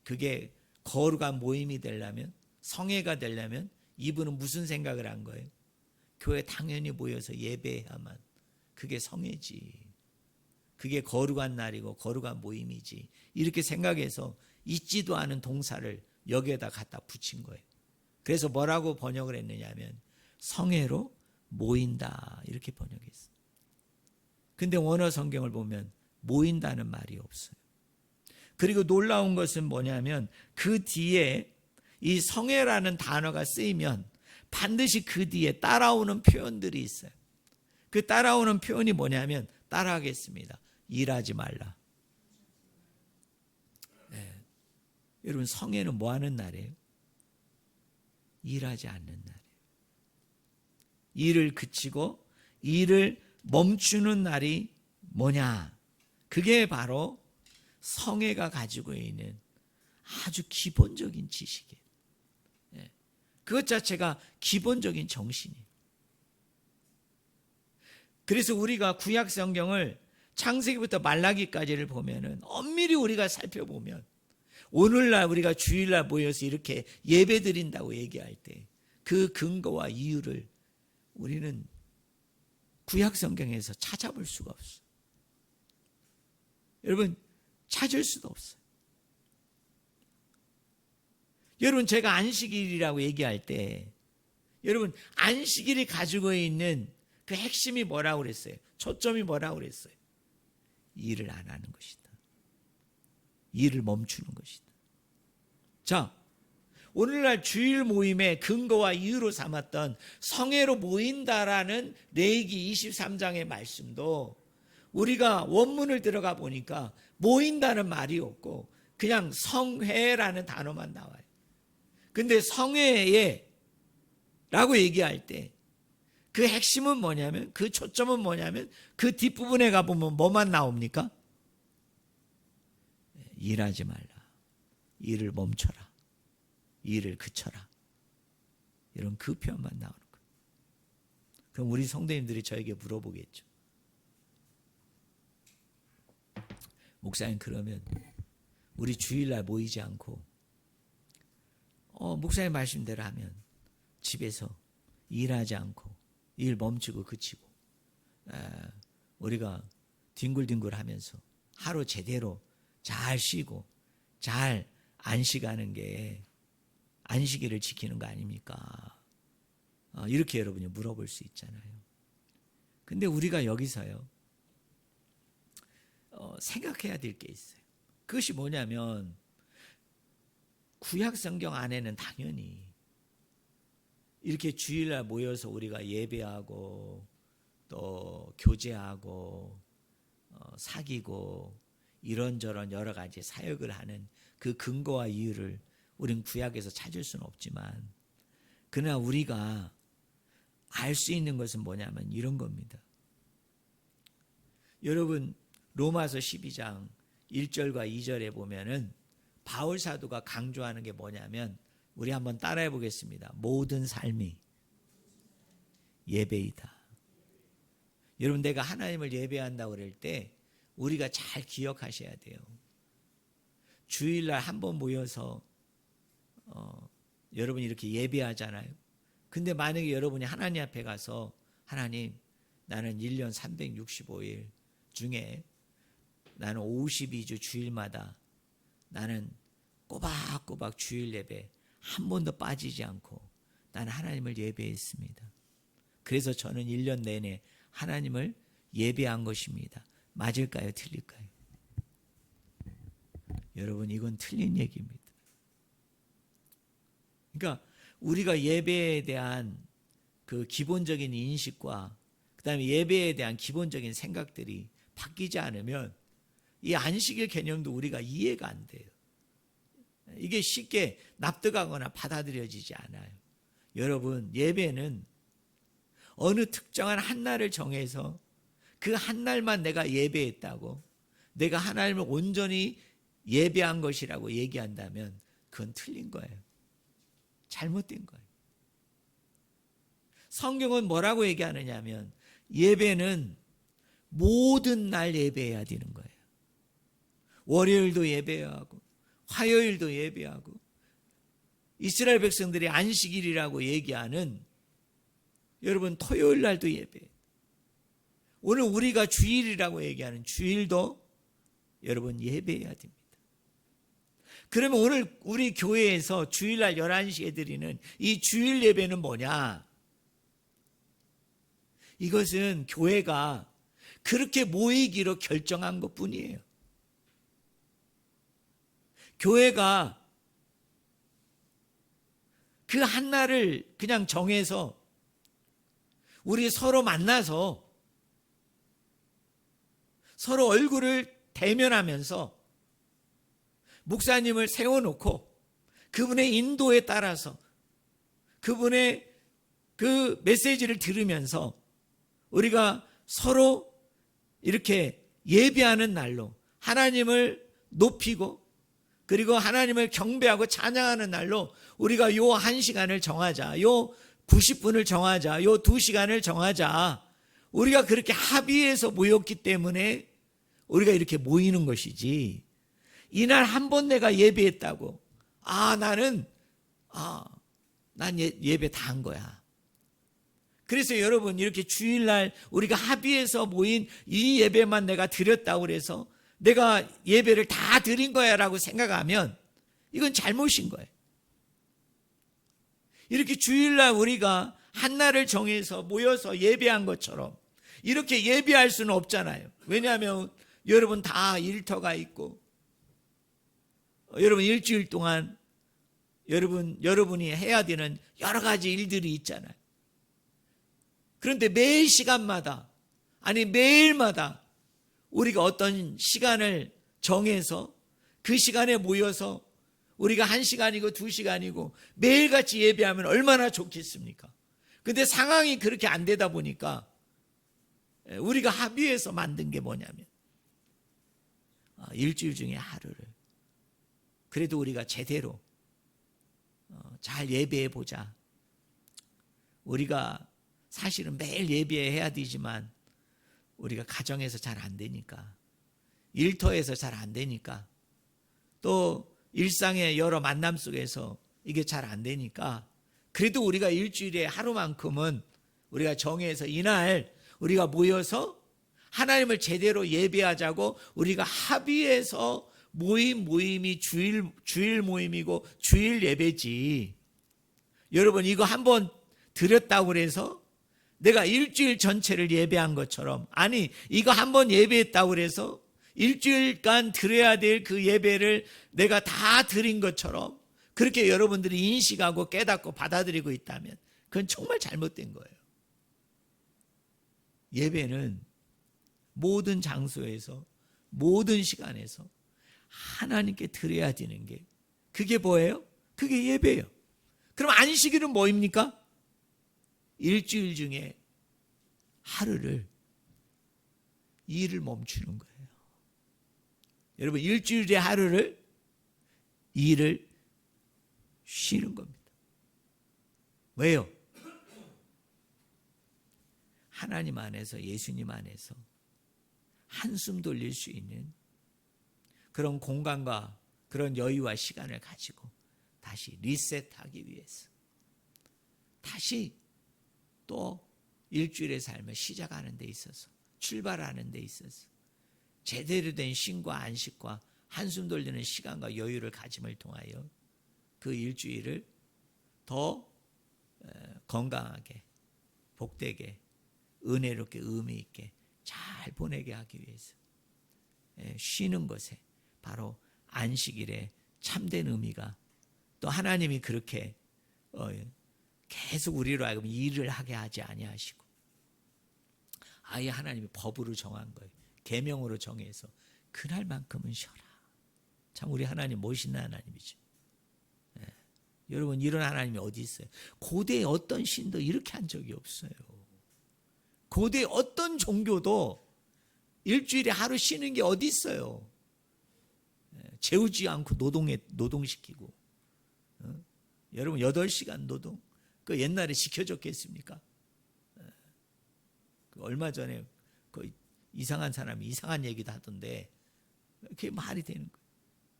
그게 거룩한 모임이 되려면, 성회가 되려면 이분은 무슨 생각을 한 거예요? 교회 당연히 모여서 예배해야만 그게 성회지, 그게 거룩한 날이고 거룩한 모임이지, 이렇게 생각해서 있지도 않은 동사를 여기에다 갖다 붙인 거예요. 그래서 뭐라고 번역을 했느냐면 성회로 모인다, 이렇게 번역했어요. 근데 원어 성경을 보면 모인다는 말이 없어요. 그리고 놀라운 것은 뭐냐면 그 뒤에 이 성회라는 단어가 쓰이면 반드시 그 뒤에 따라오는 표현들이 있어요. 그 따라오는 표현이 뭐냐면, 따라하겠습니다. 일하지 말라. 네. 여러분, 성회는 뭐 하는 날이에요? 일하지 않는 날이에요. 일을 그치고 일을 멈추는 날이 뭐냐? 그게 바로 성회가 가지고 있는 아주 기본적인 지식이에요. 그것 자체가 기본적인 정신이에요. 그래서 우리가 구약 성경을 창세기부터 말라기까지를 보면은 엄밀히 우리가 살펴보면 오늘날 우리가 주일날 모여서 이렇게 예배 드린다고 얘기할 때 그 근거와 이유를 우리는 구약 성경에서 찾아볼 수가 없어요. 여러분, 찾을 수도 없어요. 여러분, 제가 안식일이라고 얘기할 때 여러분, 안식일이 가지고 있는 그 핵심이 뭐라고 그랬어요? 초점이 뭐라고 그랬어요? 일을 안 하는 것이다. 일을 멈추는 것이다. 자, 오늘날 주일 모임의 근거와 이유로 삼았던 성회로 모인다라는 레위기 23장의 말씀도 우리가 원문을 들어가 보니까 모인다는 말이 없고 그냥 성회라는 단어만 나와요. 근데 성회에 라고 얘기할 때 그 핵심은 뭐냐면, 그 초점은 뭐냐면 그 뒷부분에 가보면 뭐만 나옵니까? 일하지 말라. 일을 멈춰라. 일을 그쳐라. 이런 그 표현만 나오는 거예요. 그럼 우리 성도님들이 저에게 물어보겠죠. 목사님, 그러면 우리 주일날 모이지 않고 목사님 말씀대로 하면 집에서 일하지 않고 일 멈추고 그치고 우리가 뒹굴뒹굴하면서 하루 제대로 잘 쉬고 잘 안식하는 게 안식일을 지키는 거 아닙니까? 이렇게 여러분이 물어볼 수 있잖아요. 근데 우리가 여기서요 생각해야 될 게 있어요. 그것이 뭐냐면 구약 성경 안에는 당연히 이렇게 주일날 모여서 우리가 예배하고 또 교제하고 사귀고 이런저런 여러 가지 사역을 하는 그 근거와 이유를 우린 구약에서 찾을 수는 없지만, 그러나 우리가 알 수 있는 것은 뭐냐면 이런 겁니다. 여러분, 로마서 12장 1절과 2절에 보면은 바울 사도가 강조하는 게 뭐냐면, 우리 한번 따라해 보겠습니다. 모든 삶이 예배이다. 여러분, 내가 하나님을 예배한다고 그럴 때 우리가 잘 기억하셔야 돼요. 주일날 한번 모여서 여러분이 이렇게 예배하잖아요. 근데 만약에 여러분이 하나님 앞에 가서, 하나님, 나는 1년 365일 중에 나는 52주 주일마다 나는 꼬박꼬박 주일 예배 한 번도 빠지지 않고 나는 하나님을 예배했습니다. 그래서 저는 1년 내내 하나님을 예배한 것입니다. 맞을까요? 틀릴까요? 여러분, 이건 틀린 얘기입니다. 그러니까 우리가 예배에 대한 그 기본적인 인식과 그다음에 예배에 대한 기본적인 생각들이 바뀌지 않으면 이 안식일 개념도 우리가 이해가 안 돼요. 이게 쉽게 납득하거나 받아들여지지 않아요. 여러분, 예배는 어느 특정한 한 날을 정해서 그 한 날만 내가 예배했다고, 내가 하나님을 온전히 예배한 것이라고 얘기한다면 그건 틀린 거예요. 잘못된 거예요. 성경은 뭐라고 얘기하느냐 하면 예배는 모든 날 예배해야 되는 거예요. 월요일도 예배해야 하고 화요일도 예배하고, 이스라엘 백성들이 안식일이라고 얘기하는 여러분 토요일 날도 예배해요. 오늘 우리가 주일이라고 얘기하는 주일도 여러분 예배해야 됩니다. 그러면 오늘 우리 교회에서 주일날 11시에 드리는 이 주일 예배는 뭐냐? 이것은 교회가 그렇게 모이기로 결정한 것뿐이에요. 교회가 그 한 날을 그냥 정해서 우리 서로 만나서 서로 얼굴을 대면하면서 목사님을 세워놓고 그분의 인도에 따라서 그분의 그 메시지를 들으면서 우리가 서로 이렇게 예배하는 날로 하나님을 높이고 그리고 하나님을 경배하고 찬양하는 날로 우리가 요 1시간을 정하자, 요 90분을 정하자, 요 2시간을 정하자. 우리가 그렇게 합의해서 모였기 때문에 우리가 이렇게 모이는 것이지, 이날 한 번 내가 예배했다고 난 예배 다 한 거야. 그래서 여러분, 이렇게 주일날 우리가 합의해서 모인 이 예배만 내가 드렸다고 그래서 내가 예배를 다 드린 거야 라고 생각하면 이건 잘못인 거예요. 이렇게 주일날 우리가 한 날을 정해서 모여서 예배한 것처럼 이렇게 예배할 수는 없잖아요. 왜냐하면 여러분 다 일터가 있고, 여러분 일주일 동안 여러분이 해야 되는 여러 가지 일들이 있잖아요. 그런데 매 시간마다, 아니 매일마다 우리가 어떤 시간을 정해서 그 시간에 모여서 우리가 1시간이고 2시간이고 매일같이 예배하면 얼마나 좋겠습니까? 근데 상황이 그렇게 안 되다 보니까 우리가 합의해서 만든 게 뭐냐면 일주일 중에 하루를 그래도 우리가 제대로 잘 예배해 보자. 우리가 사실은 매일 예배해야 되지만 우리가 가정에서 잘 안 되니까, 일터에서 잘 안 되니까, 또 일상의 여러 만남 속에서 이게 잘 안 되니까 그래도 우리가 일주일에 하루만큼은 우리가 정해서 이날 우리가 모여서 하나님을 제대로 예배하자고 우리가 합의해서 모임이 주일 모임이고 주일 예배지. 여러분, 이거 한번 드렸다고 그래서 내가 일주일 전체를 예배한 것처럼, 아니 이거 한번 예배했다고 그래서 일주일간 드려야 될 그 예배를 내가 다 드린 것처럼 그렇게 여러분들이 인식하고 깨닫고 받아들이고 있다면 그건 정말 잘못된 거예요. 예배는 모든 장소에서 모든 시간에서 하나님께 드려야 되는 게, 그게 뭐예요? 그게 예배예요. 그럼 안식일은 뭐입니까? 일주일 중에 하루를 일을 멈추는 거예요. 여러분, 일주일의 하루를 일을 쉬는 겁니다. 왜요? 하나님 안에서, 예수님 안에서 한숨 돌릴 수 있는 그런 공간과 그런 여유와 시간을 가지고 다시 리셋하기 위해서, 다시 또 일주일의 삶을 시작하는 데 있어서, 출발하는 데 있어서 제대로 된 쉼과 안식과 한숨 돌리는 시간과 여유를 가짐을 통하여 그 일주일을 더 건강하게, 복되게, 은혜롭게, 의미 있게 잘 보내게 하기 위해서 쉬는 것에 바로 안식일의 참된 의미가, 또 하나님이 그렇게 계속 우리로 하여금 일을 하게 하지 아니하시고 아예 하나님이 법으로 정한 거예요. 계명으로 정해서 그날만큼은 쉬어라. 참 우리 하나님 멋있는 하나님이죠. 여러분, 이런 하나님이 어디 있어요? 고대의 어떤 신도 이렇게 한 적이 없어요. 고대 어떤 종교도 일주일에 하루 쉬는 게 어디 있어요? 재우지 않고 노동시키고. 여러분 8시간 노동, 그 옛날에 지켜줬겠습니까? 얼마 전에 그 이상한 사람이 이상한 얘기도 하던데 그게 말이 되는 거예요.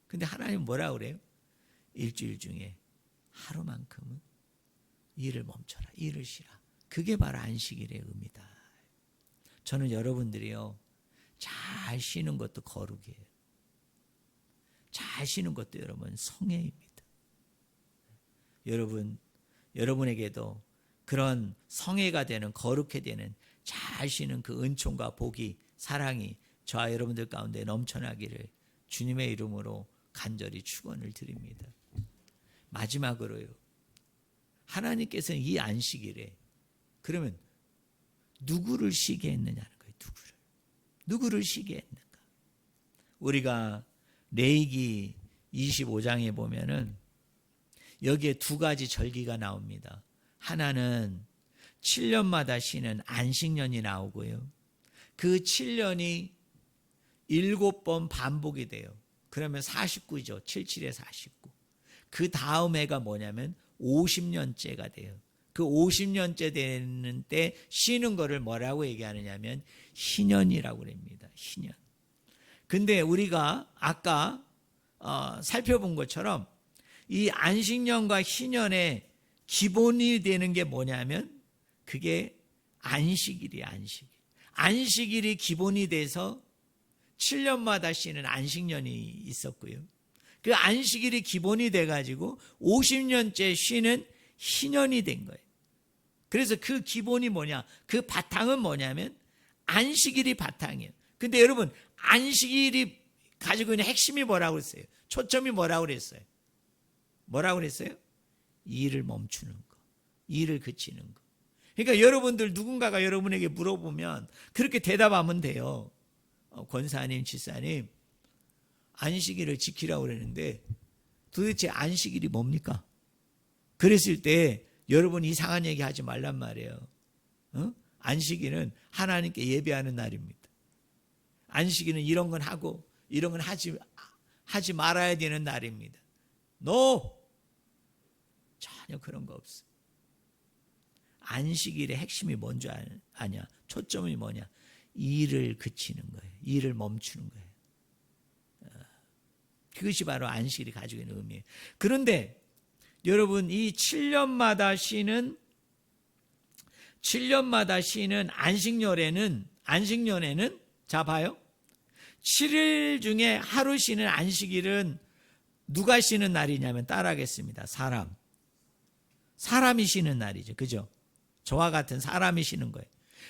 근데 하나님 뭐라 그래요? 일주일 중에 하루만큼은 일을 멈춰라, 일을 쉬라. 그게 바로 안식일의 의미다. 저는 여러분들이요, 잘 쉬는 것도 거룩이에요. 잘 쉬는 것도 여러분 성회입니다. 여러분에게도 그런 성회가 되는, 거룩해 되는, 잘 쉬는 그 은총과 복이, 사랑이 저와 여러분들 가운데 넘쳐나기를 주님의 이름으로 간절히 축원을 드립니다. 마지막으로요, 하나님께서는 이 안식일에 그러면 누구를 쉬게 했느냐는 거예요. 누구를 쉬게 했는가? 우리가 레위기 25장에 보면은 여기에 2가지 절기가 나옵니다. 하나는 7년마다 쉬는 안식년이 나오고요, 그 7년이 7번 반복이 돼요. 그러면 49죠. 77에 49. 그 다음 해가 뭐냐면 50년째가 돼요. 그 50년째 되는 때 쉬는 거를 뭐라고 얘기하느냐면 희년이라고 합니다. 희년. 근데 우리가 아까 살펴본 것처럼 이 안식년과 희년의 기본이 되는 게 뭐냐면 그게 안식일이에요. 안식일이 기본이 돼서 7년마다 쉬는 안식년이 있었고요, 그 안식일이 기본이 돼가지고 50년째 쉬는 희년이 된 거예요. 그래서 그 기본이 뭐냐, 그 바탕은 뭐냐면 안식일이 바탕이에요. 근데 여러분, 안식일이 가지고 있는 핵심이 뭐라고 그랬어요? 초점이 뭐라고 그랬어요? 일을 멈추는 거, 일을 그치는 거. 그러니까 여러분들, 누군가가 여러분에게 물어보면 그렇게 대답하면 돼요. 권사님, 지사님, 안식일을 지키라고 그러는데 도대체 안식일이 뭡니까? 그랬을 때 여러분 이상한 얘기 하지 말란 말이에요. 안식일은 하나님께 예배하는 날입니다. 안식일은 이런 건 하고 이런 건 하지 말아야 되는 날입니다. 전혀 그런 거 없어. 안식일의 핵심이 뭔지 아냐? 초점이 뭐냐? 일을 그치는 거예요. 일을 멈추는 거예요. 그것이 바로 안식일이 가지고 있는 의미예요. 그런데 여러분, 이 7년마다 쉬는 안식년에는 자 봐요. 7일 중에 하루 쉬는 안식일은 누가 쉬는 날이냐면 따라하겠습니다. 사람이 쉬는 날이죠. 그죠? 저와 같은 사람이 쉬는 거예요.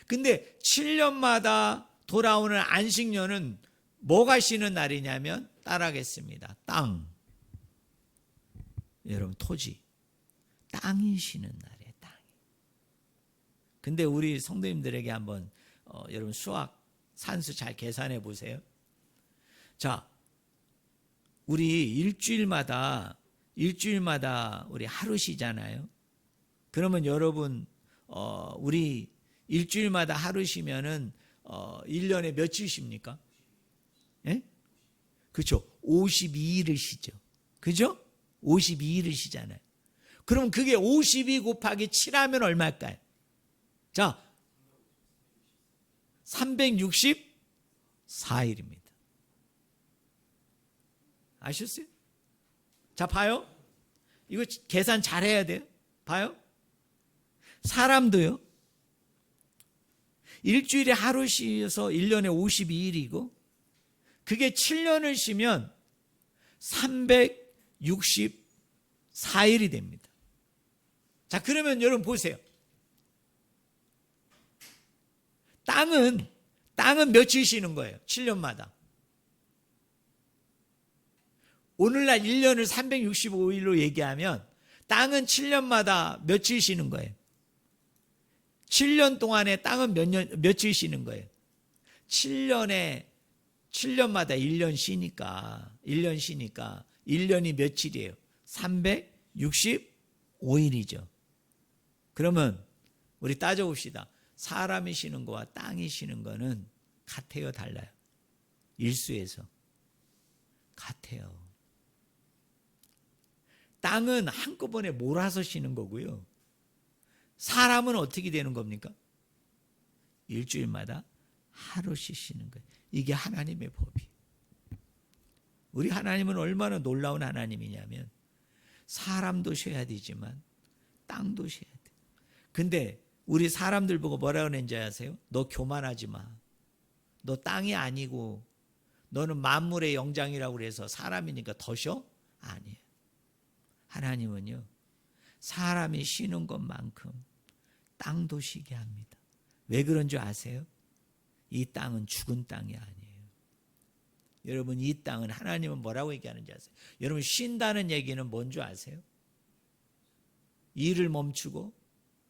근데 7년마다 돌아오는 안식년은 뭐가 쉬는 날이냐면 따라하겠습니다. 땅. 여러분, 토지. 땅이 쉬는 날이에요. 땅이. 근데 우리 성도님들에게 한번 여러분 수학, 산수 잘 계산해 보세요. 자, 우리 일주일마다 우리 하루 쉬잖아요. 그러면 여러분, 우리 일주일마다 하루 쉬면은 1년에 며칠 쉽니까? 예? 그렇죠. 52일을 쉬죠. 그죠? 52일을 쉬잖아요. 그럼 그게 52 곱하기 7하면 얼마일까요? 자, 364일입니다. 아셨어요? 자, 봐요. 이거 계산 잘 해야 돼요. 봐요. 사람도요, 일주일에 하루 쉬어서 1년에 52일이고 그게 7년을 쉬면 364일이 됩니다. 자, 그러면 여러분 보세요. 땅은 며칠 쉬는 거예요? 7년마다. 오늘날 1년을 365일로 얘기하면 땅은 7년마다 며칠 쉬는 거예요? 7년 동안에 땅은 며칠 쉬는 거예요? 7년마다 1년 쉬니까 1년이 며칠이에요? 365일이죠. 그러면 우리 따져봅시다. 사람이 쉬는 거와 땅이 쉬는 거는 같아요, 달라요? 일수에서 같아요. 땅은 한꺼번에 몰아서 쉬는 거고요. 사람은 어떻게 되는 겁니까? 일주일마다 하루씩 쉬는 거예요. 이게 하나님의 법이에요. 우리 하나님은 얼마나 놀라운 하나님이냐면 사람도 쉬어야 되지만 땅도 쉬어야 돼요. 근데 우리 사람들 보고 뭐라 그러는지 아세요? 너 교만하지 마. 너 땅이 아니고 너는 만물의 영장이라고 그래서 사람이니까 더 쉬어? 아니에요. 하나님은요, 사람이 쉬는 것만큼 땅도 쉬게 합니다. 왜 그런 줄 아세요? 이 땅은 죽은 땅이 아니에요. 여러분, 이 땅은 하나님은 뭐라고 얘기하는지 아세요? 여러분, 쉰다는 얘기는 뭔 줄 아세요? 일을 멈추고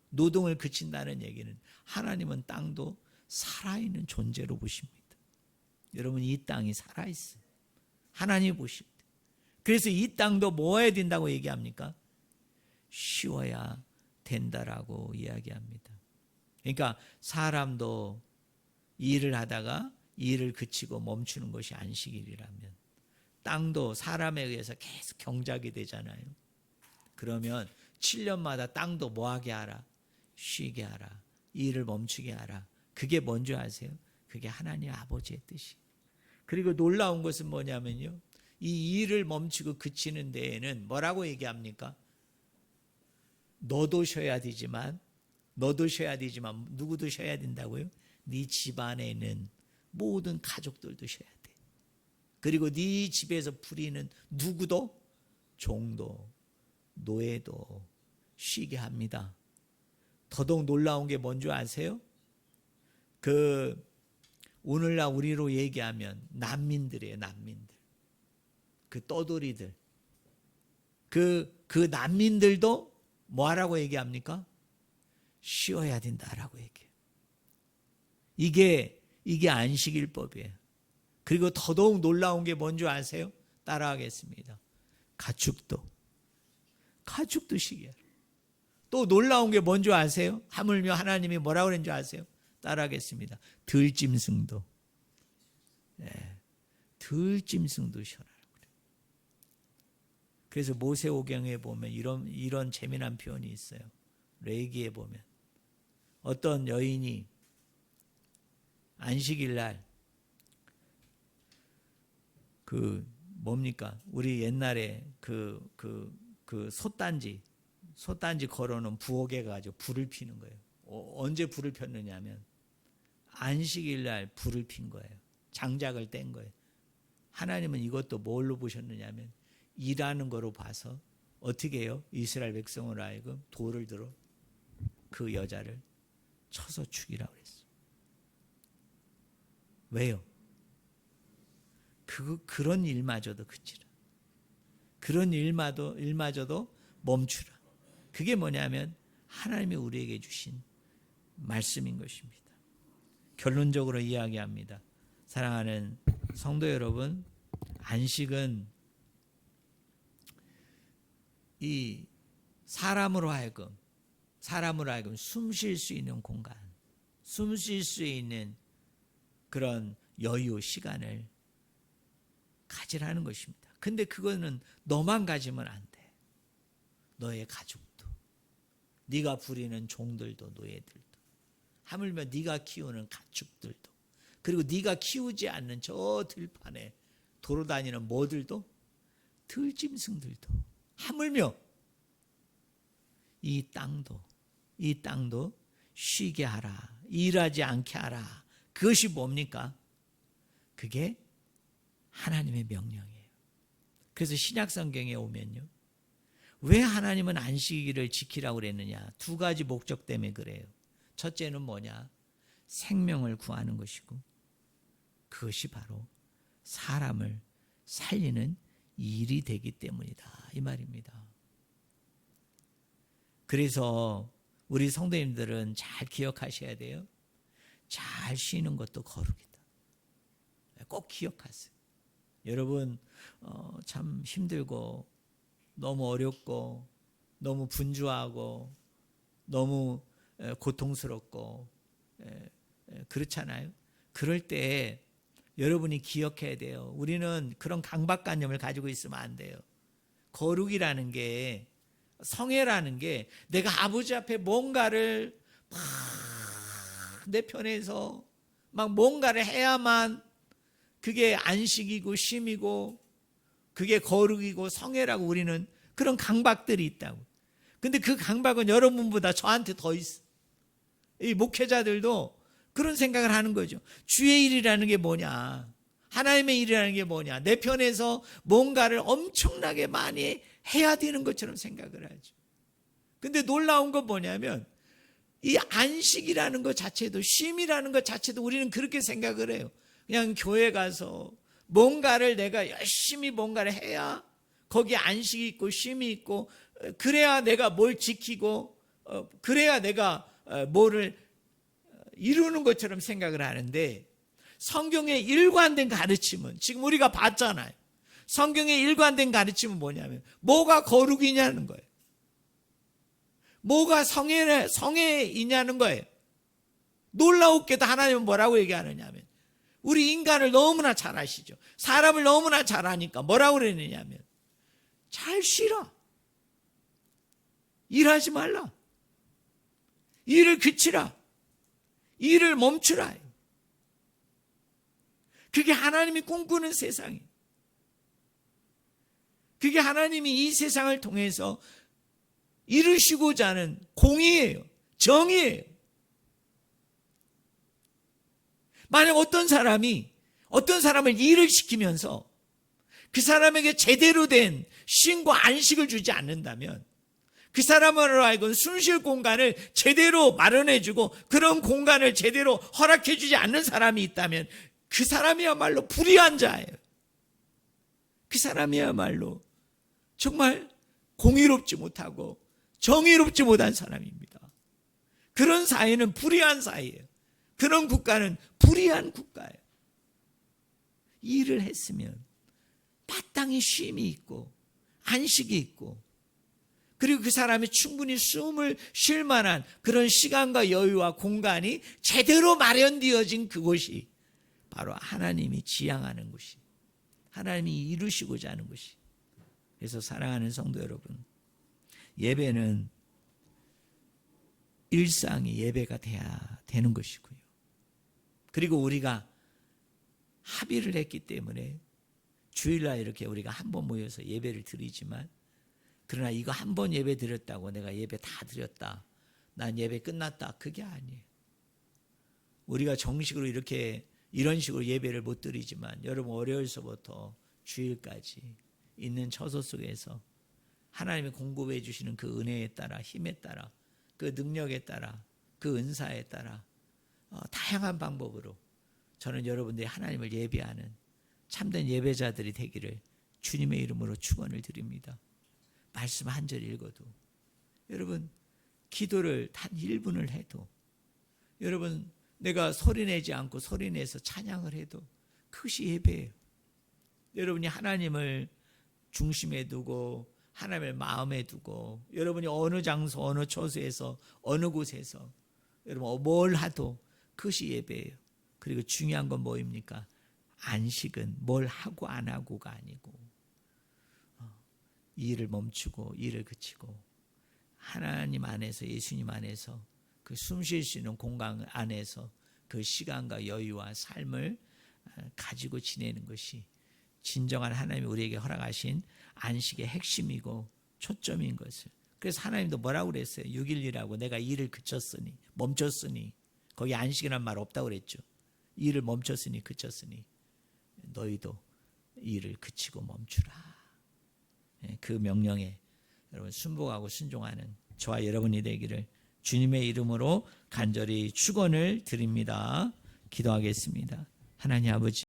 노동을 그친다는 얘기는 하나님은 땅도 살아있는 존재로 보십니다. 여러분, 이 땅이 살아있어요. 하나님이 보십니다. 그래서 이 땅도 뭐 해야 된다고 얘기합니까? 쉬어야 된다라고 이야기합니다. 그러니까 사람도 일을 하다가 일을 그치고 멈추는 것이 안식일이라면 땅도 사람에 의해서 계속 경작이 되잖아요. 그러면 7년마다 땅도 뭐하게 하라? 쉬게 하라. 일을 멈추게 하라. 그게 뭔지 아세요? 그게 하나님 아버지의 뜻이. 그리고 놀라운 것은 뭐냐면요, 이 일을 멈추고 그치는 데에는 뭐라고 얘기합니까? 너도 쉬어야 되지만 누구도 쉬어야 된다고요? 네 집안에 있는 모든 가족들도 쉬어야 돼. 그리고 네 집에서 부리는 누구도, 종도 노예도 쉬게 합니다. 더더욱 놀라운 게 뭔지 아세요? 오늘날 우리로 얘기하면 난민들이에요. 난민들. 그 떠돌이들. 그 난민들도 뭐하라고 얘기합니까? 쉬어야 된다라고 얘기해요. 이게 안식일법이에요. 그리고 더더욱 놀라운 게 뭔지 아세요? 따라하겠습니다. 가축도 쉬게 해요. 또 놀라운 게 뭔지 아세요? 하물며 하나님이 뭐라고 그랬는지 아세요? 따라하겠습니다. 들짐승도. 네, 들짐승도 쉬어라. 그래서 모세오경에 보면 이런 재미난 표현이 있어요. 레위기에 보면 어떤 여인이 안식일날 뭡니까? 우리 옛날에 솥단지 걸어놓은 부엌에 가지고 불을 피는 거예요. 언제 불을 폈느냐면 안식일날 불을 핀 거예요. 장작을 뗀 거예요. 하나님은 이것도 뭘로 보셨느냐면 일하는 거로 봐서 어떻게 해요? 이스라엘 백성으로 하여금 돌을 들어 그 여자를 쳐서 죽이라고 그랬어요. 왜요? 그런 일마저도 그치라. 그런 일마저도 멈추라. 그게 뭐냐면 하나님이 우리에게 주신 말씀인 것입니다. 결론적으로 이야기합니다. 사랑하는 성도 여러분, 안식은 이 사람으로 하여금 숨 쉴 수 있는 공간, 숨 쉴 수 있는 그런 여유, 시간을 가지라는 것입니다. 근데 그거는 너만 가지면 안 돼. 너의 가족도, 네가 부리는 종들도, 노예들도, 하물며 네가 키우는 가축들도, 그리고 네가 키우지 않는 저 들판에 돌아다니는 뭐들도, 들짐승들도, 하물며 이 땅도 쉬게 하라. 일하지 않게 하라. 그것이 뭡니까? 그게 하나님의 명령이에요. 그래서 신약 성경에 오면요, 왜 하나님은 안식일을 지키라고 그랬느냐? 두 가지 목적 때문에 그래요. 첫째는 뭐냐? 생명을 구하는 것이고, 그것이 바로 사람을 살리는 일이 되기 때문이다, 이 말입니다. 그래서 우리 성도님들은 잘 기억하셔야 돼요. 잘 쉬는 것도 거룩이다. 꼭 기억하세요. 여러분 참 힘들고 너무 어렵고 너무 분주하고 너무 고통스럽고 그렇잖아요. 그럴 때 여러분이 기억해야 돼요. 우리는 그런 강박관념을 가지고 있으면 안 돼요. 거룩이라는 게, 성회라는 게 내가 아버지 앞에 뭔가를 막 내 편에서 막 뭔가를 해야만 그게 안식이고 쉼이고 그게 거룩이고 성회라고 우리는 그런 강박들이 있다고. 근데 그 강박은 여러분보다 저한테 더 있어. 이 목회자들도 그런 생각을 하는 거죠. 주의 일이라는 게 뭐냐, 하나님의 일이라는 게 뭐냐, 내 편에서 뭔가를 엄청나게 많이 해야 되는 것처럼 생각을 하죠. 근데 놀라운 건 뭐냐면 이 안식이라는 것 자체도, 쉼이라는 것 자체도 우리는 그렇게 생각을 해요. 그냥 교회 가서 뭔가를 내가 열심히 뭔가를 해야 거기에 안식이 있고 쉼이 있고, 그래야 내가 뭘 지키고 그래야 내가 뭐를 이루는 것처럼 생각을 하는데, 성경의 일관된 가르침은 지금 우리가 봤잖아요. 성경의 일관된 가르침은 뭐냐면 뭐가 거룩이냐는 거예요. 뭐가 성회이냐는 거예요. 놀라웠게도 하나님은 뭐라고 얘기하느냐면, 우리 인간을 너무나 잘 아시죠. 사람을 너무나 잘 아니까 뭐라고 그랬느냐면, 잘 쉬라. 일하지 말라. 일을 그치라. 일을 멈추라. 그게 하나님이 꿈꾸는 세상이에요. 그게 하나님이 이 세상을 통해서 이루시고자 하는 공의예요. 정의예요. 만약 어떤 사람을 일을 시키면서 그 사람에게 제대로 된 쉼과 안식을 주지 않는다면, 그 사람으로 하여금 숨쉴 공간을 제대로 마련해주고 그런 공간을 제대로 허락해주지 않는 사람이 있다면 그 사람이야말로 불의한 자예요. 그 사람이야말로 정말 공의롭지 못하고 정의롭지 못한 사람입니다. 그런 사회는 불의한 사회예요. 그런 국가는 불의한 국가예요. 일을 했으면 마땅히 쉼이 있고 안식이 있고, 그리고 그 사람이 충분히 숨을 쉴 만한 그런 시간과 여유와 공간이 제대로 마련되어진 그곳이 바로 하나님이 지향하는 곳이, 하나님이 이루시고자 하는 곳이. 그래서 사랑하는 성도 여러분, 예배는 일상이 예배가 돼야 되는 것이고요. 그리고 우리가 합의를 했기 때문에 주일날 이렇게 우리가 한 번 모여서 예배를 드리지만, 그러나 이거 한 번 예배 드렸다고 내가 예배 다 드렸다, 난 예배 끝났다, 그게 아니에요. 우리가 정식으로 이런 식으로 예배를 못 드리지만, 여러분 월요일서부터 주일까지 있는 처소 속에서 하나님이 공급해 주시는 그 은혜에 따라, 힘에 따라, 그 능력에 따라, 그 은사에 따라 다양한 방법으로 저는 여러분들이 하나님을 예배하는 참된 예배자들이 되기를 주님의 이름으로 축원을 드립니다. 말씀 한 절 읽어도, 여러분 기도를 단 1분을 해도, 여러분 내가 소리내지 않고 소리내서 찬양을 해도 그것이 예배예요. 여러분이 하나님을 중심에 두고 하나님을 마음에 두고, 여러분이 어느 장소 어느 처소에서 어느 곳에서 여러분 뭘 하도 그것이 예배예요. 그리고 중요한 건 뭐입니까? 안식은 뭘 하고 안 하고가 아니고, 일을 멈추고 일을 그치고 하나님 안에서, 예수님 안에서 그 숨 쉴 수 있는 공간 안에서 그 시간과 여유와 삶을 가지고 지내는 것이 진정한 하나님이 우리에게 허락하신 안식의 핵심이고 초점인 것을. 그래서 하나님도 뭐라고 그랬어요? 6일이라고 내가 일을 그쳤으니, 멈췄으니, 거기 안식이란 말 없다고 그랬죠. 일을 멈췄으니 그쳤으니 너희도 일을 그치고 멈추라. 그 명령에 여러분 순복하고 순종하는 저와 여러분이 되기를 주님의 이름으로 간절히 축원을 드립니다. 기도하겠습니다. 하나님 아버지,